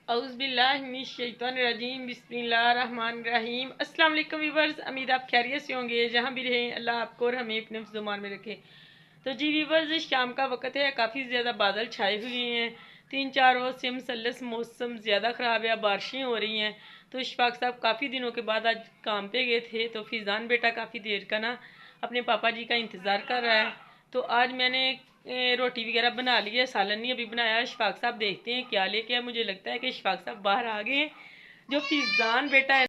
औज़ुबिल्लाहिमिनश्शैतानिर्रजीम बिस्मिल्लाहिर्रहमानिर्रहीम। अस्सलाम वालेकुम व्यूवर्स, उम्मीद आप खैरियत से होंगे। जहाँ भी रहें अल्लाह आपको और हमें अपने ज़ुबान में रखे। तो जी व्यूवर्स, शाम का वक्त है, काफ़ी ज़्यादा बादल छाए हुए हैं। 3-4 रोज़ से मुसल्सल मौसम ज़्यादा ख़राब है, बारिशें हो रही हैं। तो इशफाक साहब काफ़ी दिनों के बाद आज काम पे गए थे, तो फिजान बेटा काफ़ी देर का ना अपने पापा जी का इंतज़ार कर रहा है। तो आज मैंने रोटी वगैरह बना ली है, सालन नहीं अभी बनाया। इशफाक साहब देखते हैं क्या लेके आए। मुझे लगता है कि इशफाक साहब बाहर आ गए हैं। जो फिजान बेटा है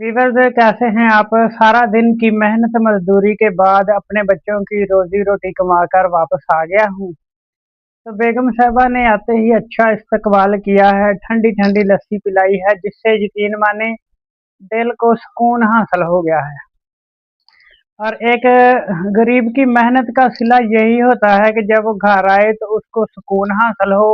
वीवर कैसे हैं आप? सारा दिन की मेहनत मजदूरी के बाद अपने बच्चों की रोजी रोटी कमाकर वापस आ गया हूँ। तो बेगम साहबा ने आते ही अच्छा इस्तकबाल किया है, ठंडी ठंडी लस्सी पिलाई है, जिससे यकीन माने दिल को सुकून हासिल हो गया है। और एक गरीब की मेहनत का सिला यही होता है कि जब वो घर आए तो उसको सुकून हासिल हो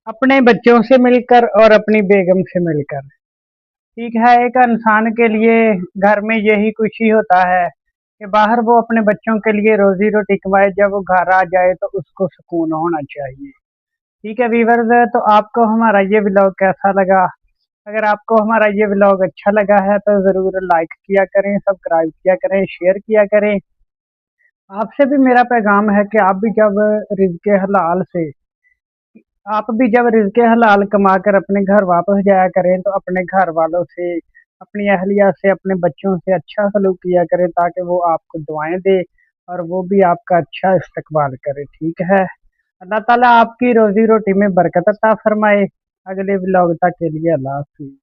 अपने बच्चों से मिलकर और अपनी बेगम से मिलकर। ठीक है, एक इंसान के लिए घर में यही खुशी होता है कि बाहर वो अपने बच्चों के लिए रोजी रोटी कमाए, जब वो घर आ जाए तो उसको सुकून होना चाहिए। ठीक है वीवर्स, तो आपको हमारा ये व्लॉग कैसा लगा? अगर आपको हमारा ये व्लॉग अच्छा लगा है तो ज़रूर लाइक किया करें, सब्सक्राइब किया करें, शेयर किया करें। आपसे भी मेरा पैगाम है कि आप भी जब रिज़्क़ हलाल कमाकर अपने घर वापस जाया करें तो अपने घर वालों से, अपनी अहलिया से, अपने बच्चों से अच्छा सलूक किया करें, ताकि वो आपको दुआएं दे और वो भी आपका अच्छा इस्तकबाल करे। ठीक है, अल्लाह ताला आपकी रोजी रोटी में बरकत अता फरमाए। अगले व्लॉग तक के लिए अल्लाह हाफिज़।